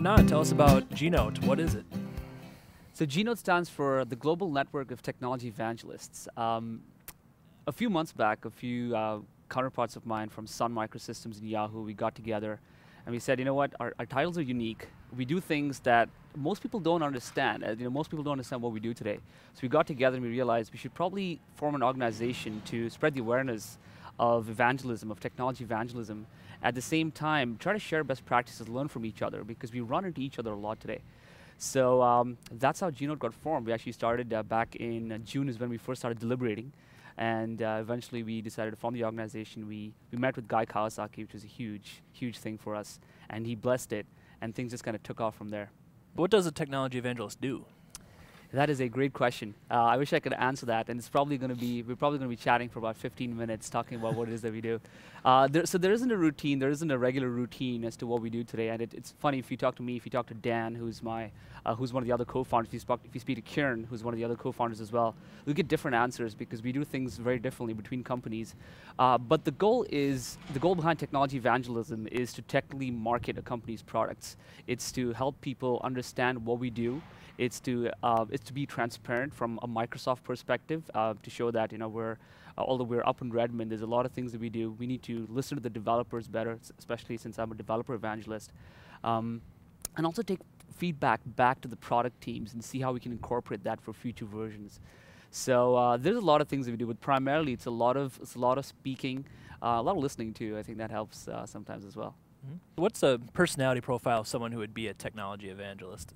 Anand, tell us about GNoTE. What is it? So GNoTE stands for the Global Network of Technology Evangelists. A few months back, a few counterparts of mine from Sun Microsystems and Yahoo, we got together and we said, you know what, our titles are unique. We do things that most people don't understand. Most people don't understand what we do today. So we got together and we realized we should probably form an organization to spread the awareness of evangelism, of technology evangelism. At the same time, try to share best practices, learn from each other, because we run into each other a lot today. So that's how GNoTE got formed. We actually started back in June is when we first started deliberating. And eventually we decided to form the organization. We met with Guy Kawasaki, which was a huge, huge thing for us. And he blessed it, and things just kind of took off from there. What does a technology evangelist do? That is a great question. I wish I could answer that, and it's probably going to be, we're probably going to be chatting for about 15 minutes talking about what it is that we do. So there isn't a routine, there isn't a regular routine as to what we do today, and it's funny if you talk to me, if you talk to Dan, who's one of the other co-founders, if you speak to Kieran, who's one of the other co-founders as well, you'll get different answers because we do things very differently between companies. But the goal behind technology evangelism is to technically market a company's products. It's to help people understand what we do. It's to be transparent from a Microsoft perspective, to show that although we're up in Redmond, there's a lot of things that we do. We need to listen to the developers better, especially since I'm a developer evangelist, and also take feedback back to the product teams and see how we can incorporate that for future versions. So there's a lot of things that we do, but primarily it's a lot of speaking, a lot of listening too. I think that helps sometimes as well. Mm-hmm. What's a personality profile of someone who would be a technology evangelist?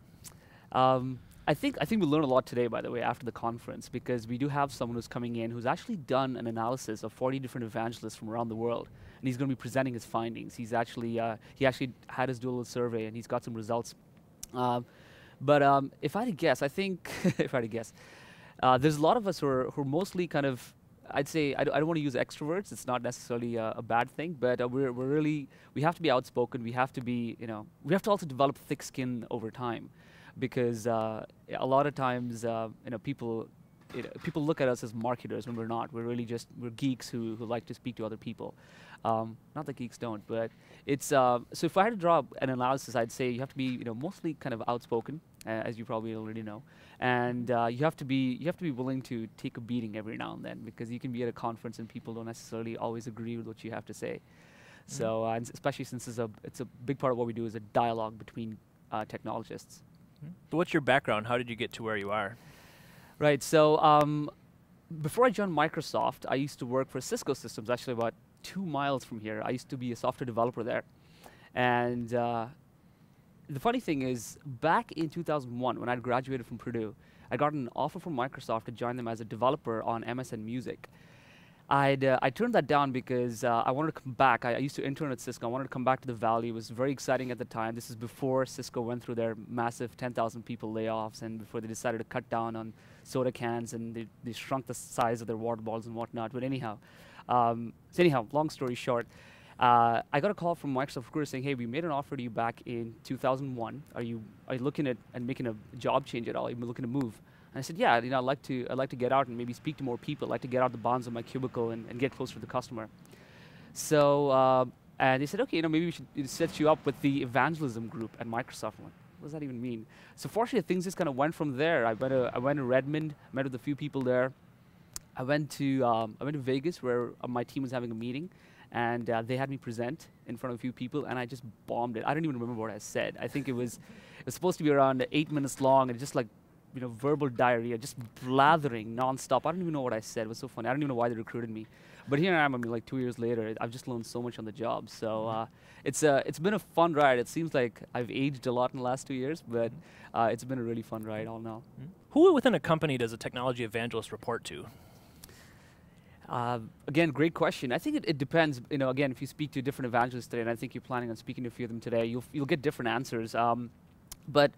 I think we learned a lot today, by the way, after the conference, because we do have someone who's coming in who's actually done an analysis of 40 different evangelists from around the world, and he's going to be presenting his findings. He actually had his dual survey, and he's got some results. But if I had to guess, I think if I had to guess, there's a lot of us who are mostly kind of, I'd say, I don't want to use extroverts. It's not necessarily a bad thing, but we have to be outspoken. We have to be, we have to also develop thick skin over time. Because a lot of times, people look at us as marketers when we're not. We're geeks who like to speak to other people. Not that geeks don't, but it's so if I had to draw an analysis, I'd say you have to be mostly kind of outspoken, as you probably already know, and you have to be willing to take a beating every now and then, because you can be at a conference and people don't necessarily always agree with what you have to say. Mm-hmm. So and especially since it's a big part of what we do is a dialogue between technologists. So what's your background? How did you get to where you are? Right, so before I joined Microsoft, I used to work for Cisco Systems, actually about 2 miles from here. I used to be a software developer there. And the funny thing is, back in 2001, when I graduated from Purdue, I got an offer from Microsoft to join them as a developer on MSN Music. I turned that down because I wanted to come back. I used to intern at Cisco. I wanted to come back to the Valley. It was very exciting at the time. This is before Cisco went through their massive 10,000 people layoffs, and before they decided to cut down on soda cans, and they shrunk the size of their water bottles and whatnot. But anyhow, long story short, I got a call from Microsoft recruiter saying, "Hey, we made an offer to you back in 2001. Are you looking at making a job change at all? Are you looking to move?" And I said, yeah, I'd like to get out and maybe speak to more people. I'd like to get out the bonds of my cubicle and get closer to the customer. So, and they said, okay, maybe we should set you up with the evangelism group at Microsoft. I'm like, what does that even mean? So fortunately, things just kind of went from there. I went to Redmond, met with a few people there. I went to Vegas, where my team was having a meeting, and they had me present in front of a few people, and I just bombed it. I don't even remember what I said. I think it was supposed to be around 8 minutes long, and just like, verbal diarrhea, just blathering nonstop. I don't even know what I said. It was so funny. I don't even know why they recruited me. But here I am, like 2 years later, I've just learned so much on the job. So it's been a fun ride. It seems like I've aged a lot in the last 2 years, but it's been a really fun ride all in all. Who within a company does a technology evangelist report to? Again, great question. I think it depends. Again, if you speak to different evangelists today, and I think you're planning on speaking to a few of them today, you'll get different answers. But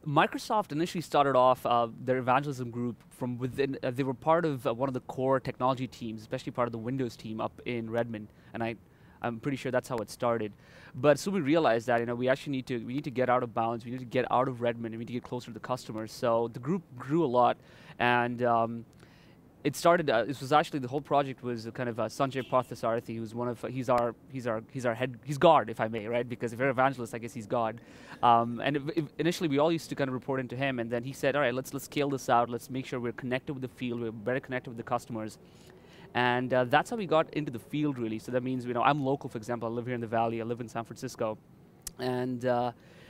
Microsoft initially started off their evangelism group from within. They were part of one of the core technology teams, especially part of the Windows team up in Redmond, and I'm pretty sure that's how it started. But soon we realized that we actually need to get out of bounds. We need to get out of Redmond, and we need to get closer to the customers. So the group grew a lot, and it started. This was actually the whole project was kind of Sanjay Parthasarathi, who's one of he's our head, he's God, if I may, right? Because if you're an evangelist, I guess he's God. And initially, we all used to kind of report into him, and then he said, "All right, let's scale this out. Let's make sure we're connected with the field. We're better connected with the customers." And that's how we got into the field, really. So that means, I'm local, for example. I live here in the Valley. I live in San Francisco, and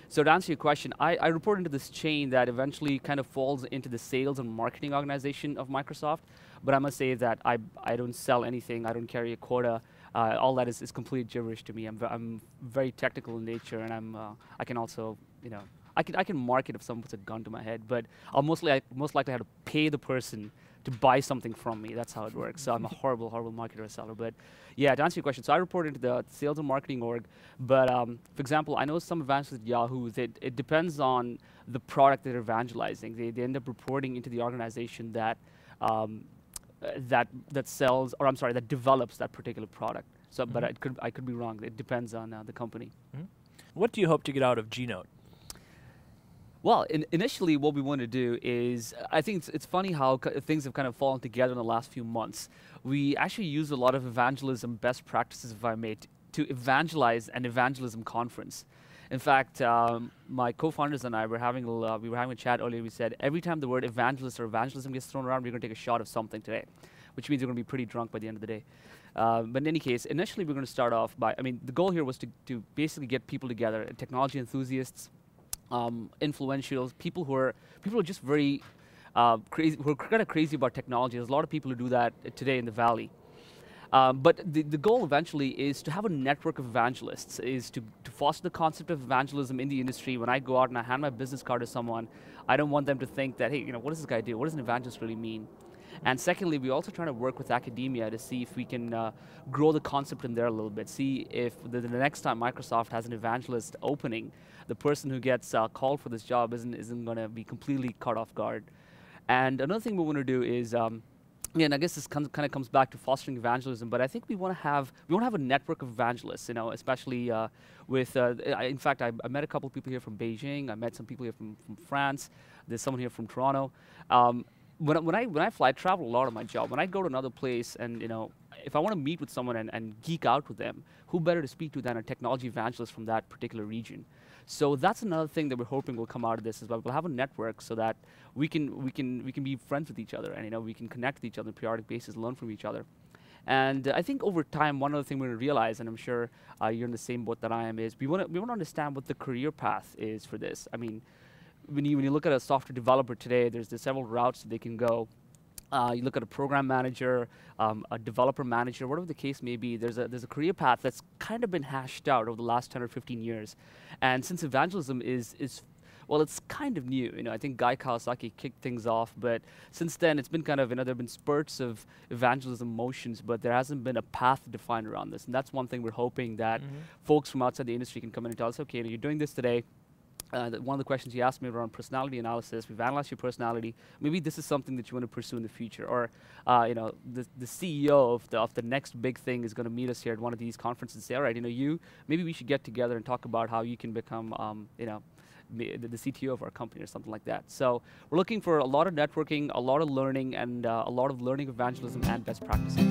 so to answer your question, I report into this chain that eventually kind of falls into the sales and marketing organization of Microsoft. But I must say that I don't sell anything. I don't carry a quota. All that is complete gibberish to me. I'm very technical in nature, and I can also, I can market if someone puts a gun to my head. But I'll most likely have to pay the person to buy something from me. That's how it works. So I'm a horrible marketer or seller. But yeah, to answer your question, so I report into the sales and marketing org. But for example, I know some evangelists at Yahoo, it depends on the product they're evangelizing. They end up reporting into the organization that that sells, or I'm sorry, that develops that particular product. So, but I could be wrong. It depends on the company. What do you hope to get out of GNote? Well, initially, what we want to do is, I think it's funny how things have kind of fallen together in the last few months. We actually use a lot of evangelism best practices, if I may, to evangelize an evangelism conference. In fact, my co-founders and I were having a chat earlier. We said every time the word evangelist or evangelism gets thrown around, we're going to take a shot of something today, which means we're going to be pretty drunk by the end of the day. But in any case, initially we're going to start off by, the goal here was to basically get people together, technology enthusiasts, influentials, people who are just very crazy, who are kind of crazy about technology. There's a lot of people who do that today in the Valley. But the goal eventually is to have a network of evangelists, is to foster the concept of evangelism in the industry. When I go out and I hand my business card to someone, I don't want them to think that, hey, what does this guy do? What does an evangelist really mean? And secondly, we're also trying to work with academia to see if we can grow the concept in there a little bit, see if the next time Microsoft has an evangelist opening, the person who gets called for this job isn't going to be completely caught off guard. And another thing we want to do is, and I guess this kind of comes back to fostering evangelism, but I think we want to have a network of evangelists, especially with. In fact, I met a couple of people here from Beijing. I met some people here from France. There's someone here from Toronto. When I fly, I travel a lot on my job. When I go to another place, and if I want to meet with someone and geek out with them, who better to speak to than a technology evangelist from that particular region? So that's another thing that we're hoping will come out of this as well. We'll have a network so that we can be friends with each other, and we can connect with each other on a periodic basis, learn from each other. And I think over time, one other thing we're going to realize, and I'm sure you're in the same boat that I am, is we want to understand what the career path is for this. I mean, when you look at a software developer today, there's several routes that they can go. You look at a program manager, a developer manager, whatever the case may be. There's a career path that's kind of been hashed out over the last 10 or 15 years. And since evangelism is well, it's kind of new. I think Guy Kawasaki kicked things off, but since then it's been kind of there have been spurts of evangelism motions, but there hasn't been a path defined around this. And that's one thing we're hoping that folks from outside the industry can come in and tell us, okay, you're doing this today. One of the questions you asked me around personality analysis, we've analyzed your personality. Maybe this is something that you want to pursue in the future. Or, the CEO of the next big thing is going to meet us here at one of these conferences and say, all right, maybe we should get together and talk about how you can become, the CTO of our company or something like that. So we're looking for a lot of networking, a lot of learning, and a lot of learning evangelism and best practices.